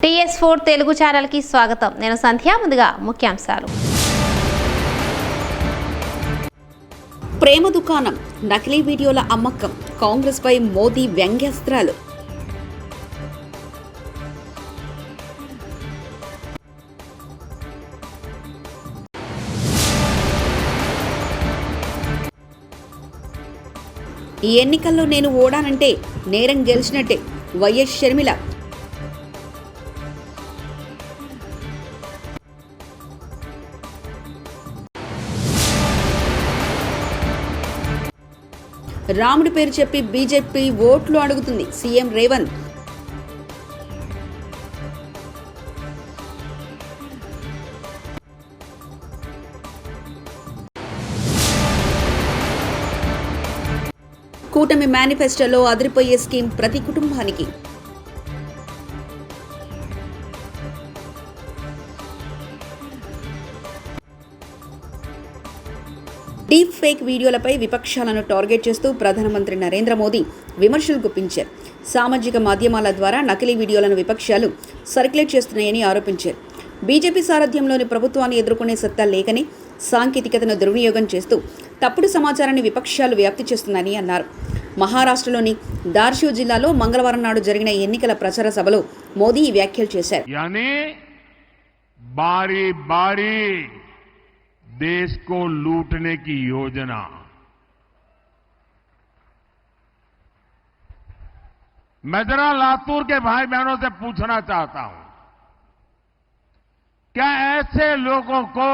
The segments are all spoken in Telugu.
TS4 తెలుగు ఛానల్ కి స్వాగతం. నేను సంధ్య. ముందుగా ముఖ్యాంశాలు. ప్రేమ దుకాణం, నకిలీ వీడియోల అమ్మకం, కాంగ్రెస్ పై మోదీ వ్యంగ్యాస్త్రాలు. ఈ ఎన్నికల్లో నేను ఓడానంటే నేరం గెలిచినట్టే వైఎస్ షర్మిల. రాముడి పేరు చెప్పి బీజేపీ ఓట్లు అడుగుతుంది సీఎం రేవంత్. కూటమి మేనిఫెస్టోలో అదిరిపోయే స్కీమ్ ప్రతి కుటుంబానికి. డీప్ ఫేక్ వీడియోలపై విపక్షాలను టార్గెట్ చేస్తూ ప్రధానమంత్రి నరేంద్ర మోదీ విమర్శలు గుప్పించారు. సామాజిక మాధ్యమాల ద్వారా నకిలీ వీడియోలను విపక్షాలు సర్క్యులేట్ చేస్తున్నాయని ఆరోపించారు. బీజేపీ సారథ్యంలోని ప్రభుత్వాన్ని ఎదుర్కొనే సత్తా లేకని సాంకేతికతను దుర్వినియోగం చేస్తూ తప్పుడు సమాచారాన్ని విపక్షాలు వ్యాప్తి చేస్తున్నాయని అన్నారు. మహారాష్ట్రలోని దార్షూ జిల్లాలో మంగళవారం నాడు జరిగిన ఎన్నికల ప్రచార సభలో మోదీ ఈ వ్యాఖ్యలు చేశారు. देश को लूटने की योजना, मैं जरा लातूर के भाई बहनों से पूछना चाहता हूं, क्या ऐसे लोगों को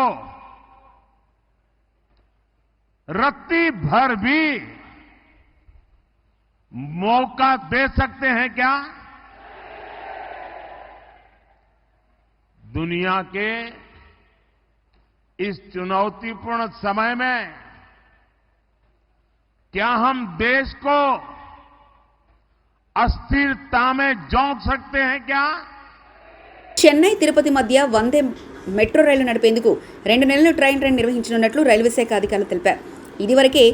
रत्ती भर भी मौका दे सकते हैं क्या? दुनिया के इस चुनौतीपूर्ण समय में क्या हम देश को अस्थिरता में झोंक सकते हैं क्या? చెన్నై తిరుపతి మధ్య వందే మెట్రో రైలు నడిపేందుకు 2 నెలలు ట్రైన్ నిర్వహించనున్నట్లు రైల్వే శాఖ అధికారులు తెలిపారు. ఇదివరకే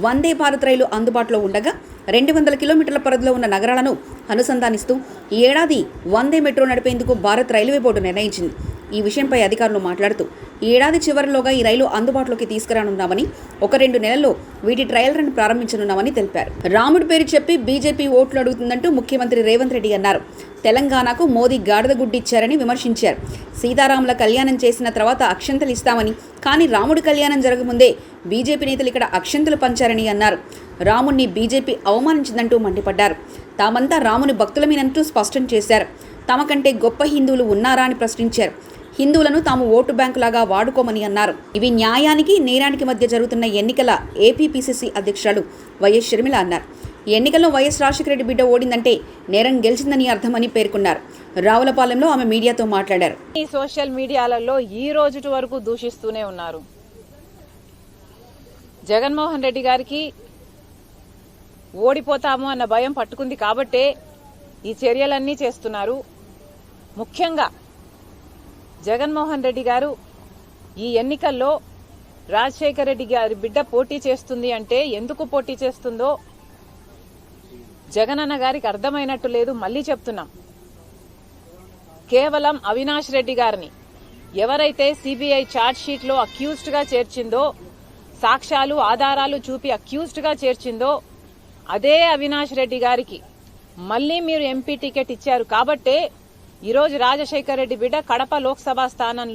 వందే భారత్ రైలు అందుబాటులో ఉండగా 200 కిలోమీటర్ల పరిధిలో ఉన్న నగరాలను అనుసంధానిస్తూ ఈ ఏడాది వందే మెట్రో నడిపేందుకు భారత్ రైల్వే బోర్డు నిర్ణయించింది. ఈ విషయంపై అధికారులు మాట్లాడుతూ ఈ ఏడాది చివరిలోగా ఈ రైలు అందుబాటులోకి తీసుకురానున్నామని, 1-2 నెలల్లో వీటి ట్రయల్ రన్ ప్రారంభించనున్నామని తెలిపారు. రాముడి పేరు చెప్పి బీజేపీ ఓట్లు అడుగుతుందంటూ ముఖ్యమంత్రి రేవంత్ రెడ్డి అన్నారు. తెలంగాణకు మోదీ గాడిద గుడ్డిచ్చారని విమర్శించారు. సీతారాముల కళ్యాణం చేసిన తర్వాత అక్షంతలు ఇస్తామని, కానీ రాముడి కళ్యాణం జరగముందే బీజేపీ నేతలు ఇక్కడ అక్షంతలు పంచారని అన్నారు. రాముణ్ణి బీజేపీ అవమానించిందంటూ మండిపడ్డారు. తామంతా రాముని భక్తులమేనంటూ స్పష్టం చేశారు. తమ కంటే గొప్ప హిందువులు ఉన్నారా అని ప్రశ్నించారు. హిందువులను తాము ఓటు బ్యాంకులాగా వాడుకోమని అన్నారు. ఇవి న్యాయానికి నేరానికి మధ్య జరుగుతున్న ఎన్నికల ఏపీపీసీసీ అధ్యక్షురాలు వైఎస్ షర్మిల అన్నారు. ఈ ఎన్నికల్లో వైఎస్ రాజశేఖర రెడ్డి బిడ్డ ఓడిందంటే నేరం గెలిచిందని అర్థమని పేర్కొన్నారు. రావులపాలెంలో ఆమె మీడియాతో మాట్లాడారు. ఈ సోషల్ మీడియాలలో ఈ రోజు వరకు దూషిస్తూనే ఉన్నారు. జగన్మోహన్ రెడ్డి గారికి ఓడిపోతాము అన్న భయం పట్టుకుంది కాబట్టే ఈ చర్యలన్నీ చేస్తున్నారు. ముఖ్యంగా జగన్మోహన్ రెడ్డి గారు ఈ ఎన్నికల్లో రాజశేఖర రెడ్డి గారి బిడ్డ పోటీ చేస్తుంది అంటే ఎందుకు పోటీ చేస్తుందో జగనన్న గారికి అర్థమైనట్టు లేదు. మళ్లీ చెప్తున్నాం, కేవలం అవినాష్ రెడ్డి గారిని ఎవరైతే సిబిఐ ఛార్జ్ షీట్ లో అక్యూజ్డ్ గా చేర్చిందో, సాక్ష్యాలు ఆధారాలు చూపి అక్యూజ్డ్ గా చేర్చిందో అదే అవినాష్ రెడ్డి గారికి మళ్లీ మీరు ఎంపీ టికెట్ ఇచ్చారు కాబట్టే ఈరోజు రాజశేఖర రెడ్డి బిడ్డ కడప లోక్సభ స్థానం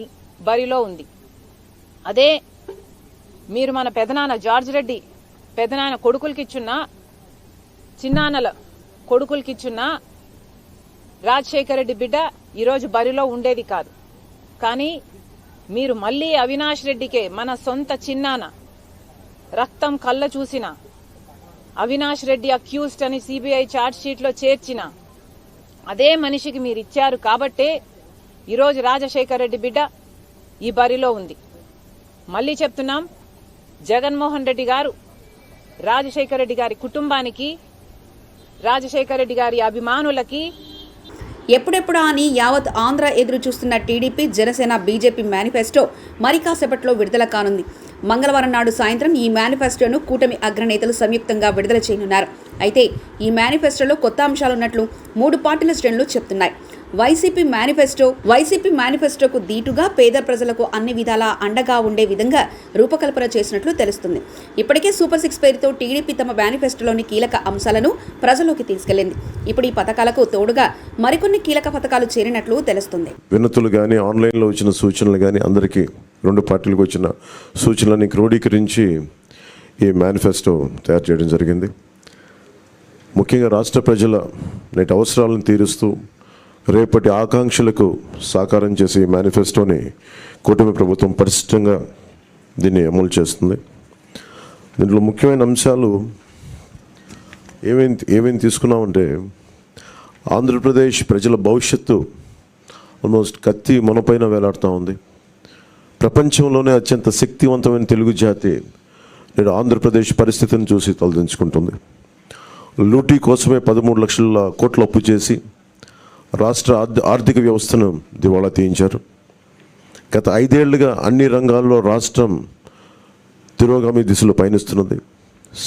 బరిలో ఉంది. అదే మీరు మన పెదనాన్న జార్జ్ రెడ్డి పెదనాన్న కొడుకులకిచ్చున్నా, చిన్నాన్నల కొడుకులకిచ్చున్నా రాజశేఖర రెడ్డి బిడ్డ ఈరోజు బరిలో ఉండేది కాదు. కానీ మీరు మళ్లీ అవినాష్ రెడ్డికే, మన సొంత చిన్నాన్న రక్తం కళ్ళ చూసిన అవినాష్ రెడ్డి అక్యూజ్డ్ అని సిబిఐ ఛార్జ్ షీట్ లో చేర్చిన అదే మనిషికి మీరు ఇచ్చారు కాబట్టే ఈరోజు రాజశేఖర రెడ్డి బిడ్డ ఈ బరిలో ఉంది. మళ్లీ చెప్తున్నాం, జగన్మోహన్ రెడ్డి గారు రాజశేఖర రెడ్డి గారి కుటుంబానికి, రాజశేఖర రెడ్డి గారి అభిమానులకి ఎప్పుడెప్పుడా అని యావత్ ఆంధ్ర ఎదురు చూస్తున్న టీడీపీ, జనసేన, బీజేపీ మేనిఫెస్టో మరి కాసేపట్లో విడుదల కానుంది. మంగళవారం నాడు సాయంత్రం ఈ మేనిఫెస్టోను కూటమి అగ్రనేతలు సంయుక్తంగా విడుదల చేయనున్నారు. అయితే ఈ మేనిఫెస్టోలో కొత్త అంశాలున్నట్లు 3 పార్టీల శ్రేణులు చెప్తున్నాయి. వైసీపీ మేనిఫెస్టోకు దీటుగా పేద ప్రజలకు అన్ని విధాలా అండగా ఉండే విధంగా రూపకల్పన చేసినట్లు తెలుస్తుంది. ఇప్పటికే సూపర్ 6 పేరుతో టీడీపీ తమ మేనిఫెస్టోలోని కీలక అంశాలను ప్రజల్లోకి తీసుకెళ్లింది. ఇప్పుడు ఈ పథకాలకు తోడుగా మరికొన్ని కీలక పథకాలు చేరినట్లు తెలుస్తుంది. వినతులు కానీ ఆన్లైన్లో వచ్చిన సూచనలు కానీ అందరికీ రెండు పార్టీలకు వచ్చిన సూచనలని క్రోడీకరించి ఈ మేనిఫెస్టో తయారు చేయడం జరిగింది. ముఖ్యంగా రాష్ట్ర ప్రజల నేటి అవసరాలను తీరుస్తూ రేపటి ఆకాంక్షలకు సాకారం చేసే ఈ మేనిఫెస్టోని కూటమి ప్రభుత్వం పరిశుభ్రంగా దీన్ని అమలు చేస్తుంది. దీంట్లో ముఖ్యమైన అంశాలు ఏమేమి తీసుకున్నామంటే ఆంధ్రప్రదేశ్ ప్రజల భవిష్యత్తు ఆల్మోస్ట్ కత్తి మనపైన వేలాడుతూ ఉంది. ప్రపంచంలోనే అత్యంత శక్తివంతమైన తెలుగు జాతి నేడు ఆంధ్రప్రదేశ్ పరిస్థితిని చూసి తలదించుకుంటుంది. లూటీ కోసమే 13 లక్షల కోట్ల అప్పు చేసి రాష్ట్ర ఆర్థిక వ్యవస్థను దివాళా తీయించారు. గత 5 ఏళ్లుగా అన్ని రంగాల్లో రాష్ట్రం తిరోగామి దిశలో పయనిస్తున్నది.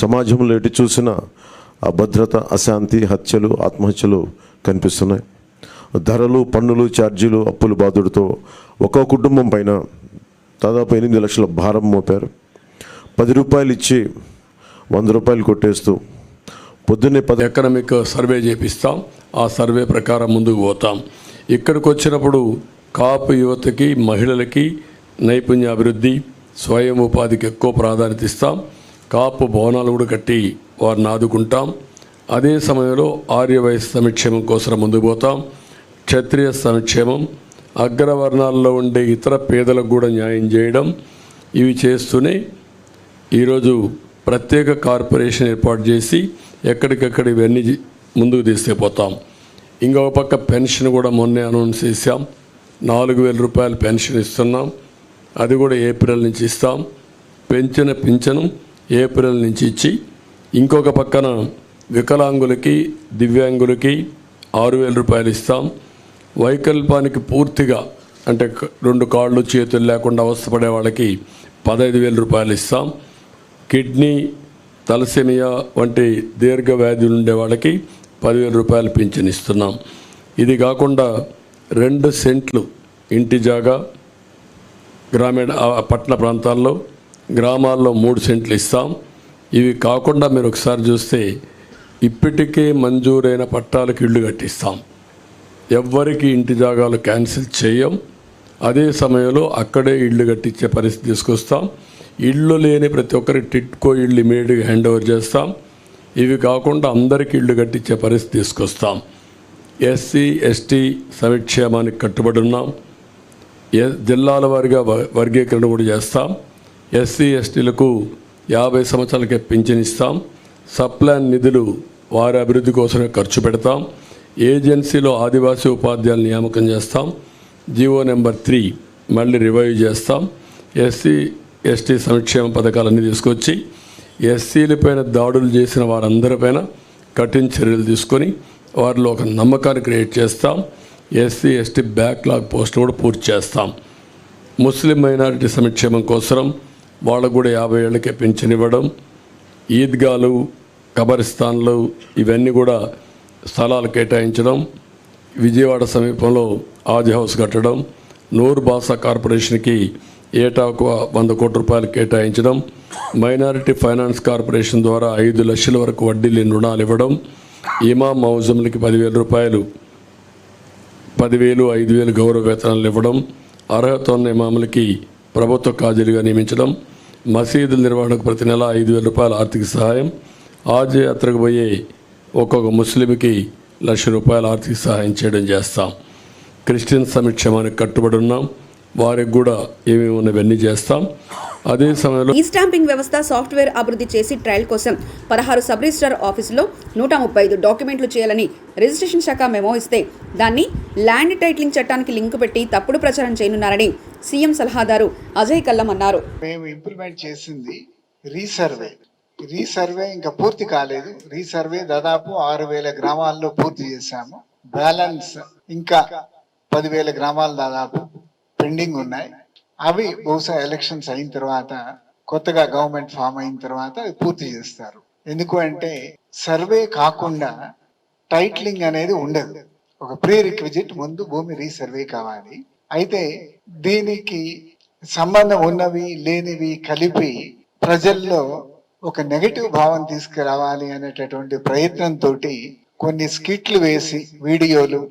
సమాజంలో ఎటు చూసినా అభద్రత, అశాంతి, హత్యలు, ఆత్మహత్యలు కనిపిస్తున్నాయి. ధరలు, పన్నులు, ఛార్జీలు, అప్పుల బాధుడితో ఒక్కో కుటుంబం పైన దాదాపు 8 లక్షల భారం మోపారు. 10 రూపాయలు ఇచ్చి 100 రూపాయలు కొట్టేస్తూ పొద్దున్నే ఎకనామిక్ సర్వే చేపిస్తాం. ఆ సర్వే ప్రకారం ముందుకు పోతాం. ఇక్కడికి వచ్చినప్పుడు కాపు యువతకి, మహిళలకి నైపుణ్యాభివృద్ధి, స్వయం ఉపాధికి ఎక్కువ ప్రాధాన్యత ఇస్తాం. కాపు భవనాలు కూడా కట్టి వారిని ఆదుకుంటాం. అదే సమయంలో ఆర్యవైశ్య సంక్షేమం కోసం ముందుకు పోతాం. క్షత్రియ సంక్షేమం, అగ్రవర్ణాల్లో ఉండే ఇతర పేదలకు కూడా న్యాయం చేయడం, ఇవి చేస్తూనే ఈరోజు ప్రత్యేక కార్పొరేషన్ ఏర్పాటు చేసి ఎక్కడికక్కడ ఇవన్నీ ముందుకు తీసుకుపోతాం. ఇంకొక పక్క పెన్షన్ కూడా మొన్నే అనౌన్స్ చేశాం. 4,000 రూపాయలు పెన్షన్ ఇస్తున్నాం. అది కూడా ఏప్రిల్ నుంచి ఇస్తాం. పెంచిన పింఛను ఏప్రిల్ నుంచి ఇచ్చి, ఇంకొక పక్కన వికలాంగులకి, దివ్యాంగులకి 6,000 రూపాయలు ఇస్తాం. వైకల్పానికి పూర్తిగా అంటే 2 కాళ్ళు చేతులు లేకుండా అవస్థపడే వాళ్ళకి 15,000 రూపాయలు ఇస్తాం. కిడ్నీ, తలసేమియా వంటి దీర్ఘ వ్యాధులు ఉండే వాళ్ళకి 10,000 రూపాయలు పింఛన్ ఇస్తున్నాం. ఇది కాకుండా 2 సెంట్లు ఇంటి జాగా గ్రామీణ పట్టణ ప్రాంతాల్లో, గ్రామాల్లో 3 సెంట్లు ఇస్తాం. ఇవి కాకుండా మీరు ఒకసారి చూస్తే ఇప్పటికే మంజూరైన పట్టాలకు ఇళ్ళు కట్టిస్తాం. ఎవ్వరికి ఇంటి జాగాలు క్యాన్సిల్ చేయం. అదే సమయంలో అక్కడే ఇళ్ళు కట్టించే పరిస్థితి తీసుకొస్తాం. ఇళ్ళు లేని ప్రతి ఒక్కరికి టిట్కో ఇళ్ళు ఇమీడియట్గా హ్యాండ్ ఓవర్ చేస్తాం. ఇవి కాకుండా అందరికీ ఇళ్ళు కట్టించే పరిస్థితి తీసుకొస్తాం. ఎస్సీ ఎస్టీ సంక్షేమానికి కట్టుబడి ఉన్నాం. జిల్లాల వారీగా వర్గీకరణ కూడా చేస్తాం. ఎస్సీ ఎస్టీలకు 50 సంవత్సరాలకే పింఛన్ ఇస్తాం. సప్లాన్ నిధులు వారి అభివృద్ధి కోసమే ఖర్చు పెడతాం. ఏజెన్సీలో ఆదివాసీ ఉపాధ్యాయులు నియామకం చేస్తాం. జీవో నెంబర్ 3 మళ్ళీ రివైవ్ చేస్తాం. ఎస్సీ ఎస్టీ సంక్షేమ పథకాలన్నీ తీసుకొచ్చి ఎస్సీలపైన దాడులు చేసిన వారందరిపైన కఠిన చర్యలు తీసుకొని వారిలో ఒక నమ్మకాన్ని క్రియేట్ చేస్తాం. ఎస్సీ ఎస్టీ బ్యాక్లాగ్ పోస్టులు కూడా పూర్తి చేస్తాం. ముస్లిం మైనారిటీ సంక్షేమం కోసం వాళ్ళకు కూడా 50 ఏళ్ళకే పింఛన్ ఇవ్వడం, ఈద్గాలు, కబరిస్తాన్లు ఇవన్నీ కూడా స్థలాలు కేటాయించడం, విజయవాడ సమీపంలో ఆది హౌస్ కట్టడం, నూరు భాషా కార్పొరేషన్కి ఏటా 100 కోట్ల రూపాయలు కేటాయించడం, మైనారిటీ ఫైనాన్స్ కార్పొరేషన్ ద్వారా 5 లక్షల వరకు వడ్డీ లేని రుణాలు ఇవ్వడం, ఇమాం మౌజంలకి 10,000 రూపాయలు, 10,000, 5,000 గౌరవ వేతనాలు ఇవ్వడం, అర్హత ఉన్న ఇమాములకి ప్రభుత్వ కాజీలుగా నియమించడం, మసీదుల నిర్వహణకు ప్రతి నెల 5,000 రూపాయల ఆర్థిక సహాయం, ఆజ్ యాత్రకు పోయే ఒక్కొక్క ముస్లింకి 1,00,000 రూపాయల ఆర్థిక సహాయం చేయడం చేస్తాం. క్రిస్టియన్ సంక్షేమానికి కట్టుబడి ఉన్నాం. వారికి కూడా ఏమేమి ఉన్నవన్నీ చేస్తాం. అదే సమయంలో ఈ స్టాంపింగ్ వ్యవస్థ సాఫ్ట్వేర్ అభివృద్ధి చేసి ట్రయల్ కోసం 16 సబ్ రిజిస్ట్రార్ ఆఫీసులో 135 డాక్యుమెంట్లు చేయాలని రిజిస్ట్రేషన్ శాఖ మెమో ఇస్తే దాన్ని ల్యాండ్ టైటిలింగ్ చట్టానికి లింకు పెట్టి తప్పుడు ప్రచారం చేయనున్నారని సీఎం సలహాదారు అజయ్ కల్లం అన్నారు. మేము ఇంప్లిమెంట్ చేసింది రీసర్వే ఇంకా పూర్తి కాలేదు. రీసర్వే దాదాపు 6,000 గ్రామాల్లో పూర్తి చేశాము. బ్యాలెన్స్ ఇంకా 10,000 గ్రామాలు దాదాపు పెండింగ్ ఉన్నాయి. అవి బహుశా ఎలక్షన్స్ అయిన తర్వాత, కొత్తగా గవర్నమెంట్ ఫామ్ అయిన తర్వాత పూర్తి చేస్తారు. ఎందుకు అంటే సర్వే కాకుండా టైటిలింగ్ అనేది ఉండదు. ఒక ప్రీ రిక్విజిట్ ముందు భూమి రీసర్వే కావాలి. అయితే దీనికి సంబంధం ఉన్నవి లేనివి కలిపి ప్రజల్లో ఒక నెగటివ్ భావం తీసుకురావాలి అనేటటువంటి ప్రయత్నంతో కొన్ని స్కిట్లు వేసి వీడియోలు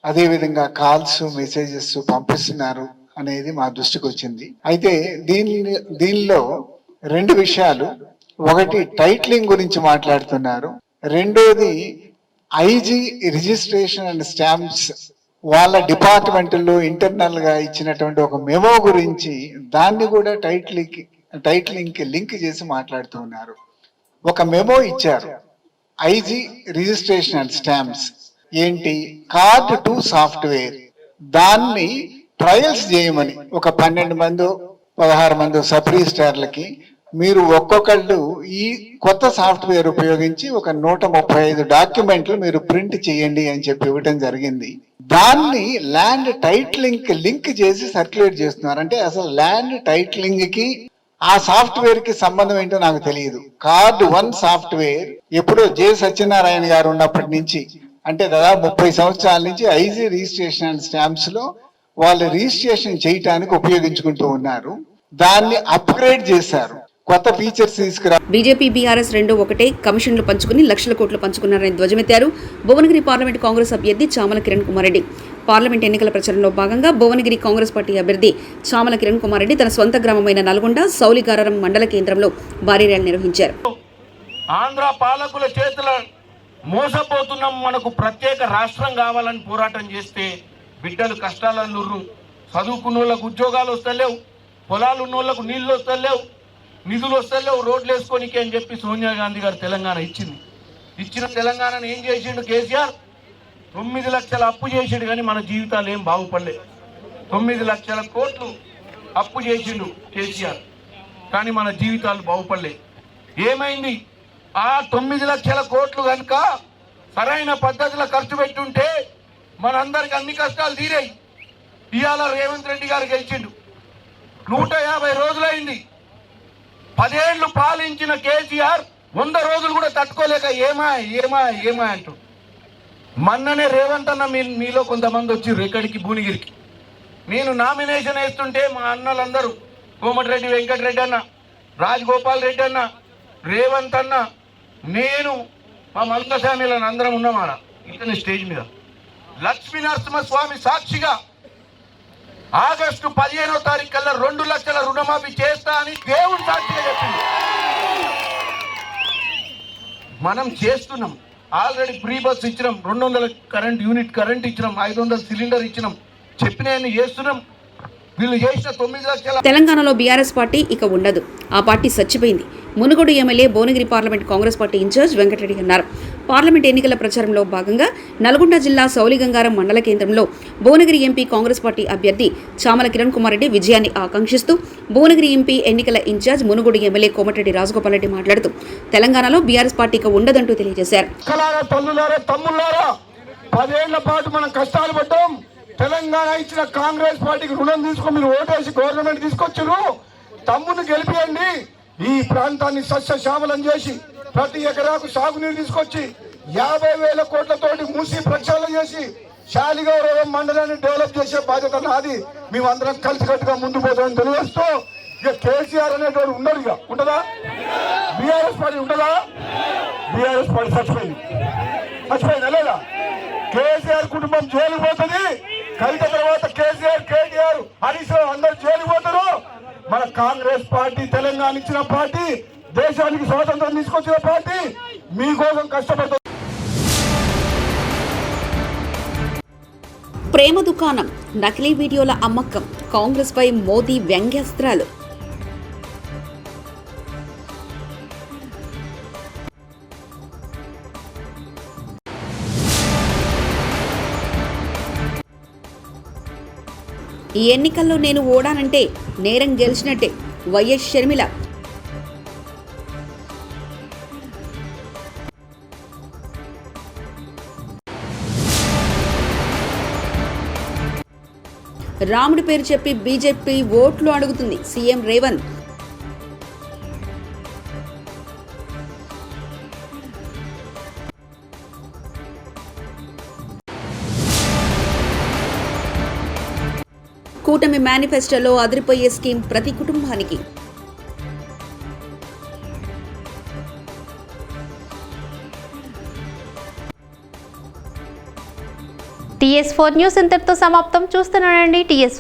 అదేవిధంగా కాల్స్ మెసేజెస్ పంపిస్తున్నారు అనేది మా దృష్టికి వచ్చింది. అయితే దీనిలో రెండు విషయాలు, ఒకటి టైటిలింగ్ గురించి మాట్లాడుతున్నారు, రెండోది ఐజీ రిజిస్ట్రేషన్ అండ్ స్టాంప్స్ వాళ్ళ డిపార్ట్మెంట్లో ఇంటర్నల్ గా ఇచ్చినటువంటి ఒక మెమో గురించి దాన్ని కూడా టైటిలింగ్ కి లింక్ చేసి మాట్లాడుతున్నారు. ఒక మెమో ఇచ్చారు ఐజీ రిజిస్ట్రేషన్ అండ్ స్టాంప్స్ ఏంటి, కార్డ్ టు సాఫ్ట్వేర్, దాన్ని ట్రయల్స్ చేయమని ఒక 12 మందో 16 మందో సబ్ రిజిస్ట్రార్లకి మీరు ఒక్కొక్కళ్ళు ఈ కొత్త సాఫ్ట్వేర్ ఉపయోగించి ఒక 135 డాక్యుమెంట్లు మీరు ప్రింట్ చేయండి అని చెప్పి ఇవ్వటం జరిగింది. దాన్ని ల్యాండ్ టైటిలింగ్ కి లింక్ చేసి సర్క్యులేట్ చేస్తున్నారు. అంటే అసలు ల్యాండ్ టైటిలింగ్ కి ఆ సాఫ్ట్వేర్ కి సంబంధం ఏంటో నాకు తెలియదు. కార్డ్ 1 సాఫ్ట్వేర్ ఎప్పుడో జె సత్యనారాయణ గారు ఉన్నప్పటి నుంచి, అంటే దాదాపు 30 సంవత్సరాల నుంచి ఐజీ రిజిస్ట్రేషన్ అండ్ స్టాంప్స్ లో వాళ్ళు రిజిస్ట్రేషన్ చేయటానికి ఉపయోగించుకుంటూ ఉన్నారు. దాన్ని అప్గ్రేడ్ చేశారు, కొత్త ఫీచర్స్ తీసుకురా. బీజేపీ బీఆర్ఎస్ రెండు ఒకటే, కమిషన్లు పంచుకుని లక్షల కోట్లు పంచుకున్నారని ధ్వజమెత్తారు భువనగిరి పార్లమెంట్ కాంగ్రెస్ అభ్యర్థి చామల కిరణ్ కుమార్ రెడ్డి. పార్లమెంట్ ఎన్నికల ప్రచారంలో భాగంగా భువనగిరి కాంగ్రెస్ పార్టీ అభ్యర్థి చామల కిరణ్ కుమార్ రెడ్డి తన సొంత గ్రామమైన నల్గొండ సౌలిగారారం మండల కేంద్రంలో భారీ ర్యాలీ నిర్వహించారు. ఆంధ్ర పాలకుల చేతుల మోసపోతున్నాం, మనకు ప్రత్యేక రాష్ట్రం కావాలని పోరాటం చేస్తే బిడ్డలు కష్టాలను, చదువుకున్న వాళ్ళకు ఉద్యోగాలు వస్తలేవు, పొలాలు ఉన్న వాళ్ళకు నీళ్లు వస్తలేవు, నిధులు వస్తలేవు, రోడ్లు వేసుకోనికి అని చెప్పి సోనియా గాంధీ గారు తెలంగాణ ఇచ్చింది. ఇచ్చిన తెలంగాణను ఏం చేసిండు కేసీఆర్? 9 లక్షల అప్పు చేసిండు, కానీ మన జీవితాలు ఏం బాగుపడలే. 9 లక్షల కోట్లు అప్పు చేసిండు కేసీఆర్, కానీ మన జీవితాలు బాగుపడలే. ఏమైంది? ఆ 9 లక్షల కోట్లు కనుక సరైన పద్ధతిలో ఖర్చు పెట్టుంటే మనందరికి అన్ని కష్టాలు తీరాయి. ఇవాళ రేవంత్ రెడ్డి గారు గెలిచిండు, 150 రోజులైంది. 10 ఏళ్లు పాలించిన కేసీఆర్ 100 రోజులు కూడా తట్టుకోలేక ఏమా అంటూ మొన్ననే రేవంత్ అన్న మీలో కొంతమంది వచ్చిర్రు ఇక్కడికి భువనగిరికి. నేను నామినేషన్ వేస్తుంటే మా అన్నలందరూ కోమటిరెడ్డి వెంకటరెడ్డి అన్న, రాజగోపాల్ రెడ్డి అన్న, రేవంత్ అన్న, నేను, మా మల్కశామిలను అందరం ఉన్నామాడ ఇతని స్టేజ్ మీద. లక్ష్మీ నరసింహస్వామి సాక్షిగా ఆగస్టు 15వ తారీఖు కల్లా 2 లక్షల రుణమాఫీ చేస్తా అని దేవుడు సాక్షిగా చెప్పింది. మనం చేస్తున్నాం. ఆల్రెడీ ఫ్రీ బస్ ఇచ్చినాం, 200 యూనిట్ కరెంట్ ఇచ్చినాం, 500 సిలిండర్ ఇచ్చినాం, చెప్పిన చేస్తున్నాం. వీళ్ళు చేసిన 9 లక్షల. తెలంగాణలో బీఆర్ఎస్ పార్టీ ఇక ఉండదు, ఆ పార్టీ చచ్చిపోయింది. Munugode MLA Bhuvanagiri parliament Congress party incharge Venkatareddy అన్నారు. పార్లమెంట్ ఎన్నికల ప్రచారంలో భాగంగా నల్గొండ జిల్లా సౌలిగంగారం మండల కేంద్రంలో భువనగిరి ఎంపీ కాంగ్రెస్ పార్టీ అభ్యర్థి చామల కిరణ్ కుమార్ రెడ్డి విజయాన్ని ఆకాంక్షిస్తూ భువనగిరి ఎంపీ ఎన్నికల ఇన్ఛార్జ్ మునుగోడు ఎమ్మెల్యే కోమటిరెడ్డి రాజగోపాల్ రెడ్డి మాట్లాడుతూ తెలంగాణలో బీఆర్ఎస్ పార్టీ ఇక ఉండదంటూ తెలియజేశారు. 10 ఏళ్ల పాటు మనం కష్టాలు పడ్డాం. తెలంగాణ ఇచ్చిన కాంగ్రెస్ పార్టీకి రుణం తీసుకొని మీరు ఓటేసి గవర్నమెంట్ తీసుకొచ్చారు. తమ్ముని గెలిపియండి, ఈ ప్రాంతాన్ని సస్యశ్యామలం చేసి ప్రతి ఎకరాకు సాగునీరు తీసుకొచ్చి 50,000 కోట్లతోటి మూసి ప్రక్షాళన చేసి శాలిగౌరవం మండలాన్ని డెవలప్ చేసే బాధ్యత నాది. మేమందరం కలిసికట్టుగా ముందు పోతామని తెలియజేస్తూ, ఇక కేసీఆర్ అనేటువంటి ఉండరు, ఇక ఉంటుందా? బీఆర్ఎస్ పార్టీ ఉంటుందా? బీఆర్ఎస్ పార్టీ చచ్చిపోయిందా లేదా? కేసీఆర్ కుటుంబం జైలు పోతుంది. కలిత తర్వాత కేసీఆర్, కేటీఆర్, హరీష్ అందరు జైలు పోతారు. మన కాంగ్రెస్ పార్టీ తెలంగాణ ఇచ్చిన పార్టీ, దేశానికి స్వాతంత్రం తీసుకొచ్చిన పార్టీ, మీకోసం కష్టపడుతుంది. ప్రేమ దుకాణం, నకిలీ వీడియోల అమ్మకం, కాంగ్రెస్ పై మోదీ వ్యంగ్యాస్త్రాలు. ఈ ఎన్నికల్లో నేను ఓడానంటే నేరం గెలిచినట్టే వైఎస్ షర్మిల. రాముడి పేరు చెప్పి బీజేపీ ఓట్లు అడుగుతుంది సీఎం రేవంత్. కూటమి మేనిఫెస్టోలో అదిరిపోయే స్కీమ్ ప్రతి కుటుంబానికి. TS4 న్యూస్ ఇంతటితో సమాప్తం. చూస్తున్నానండి TS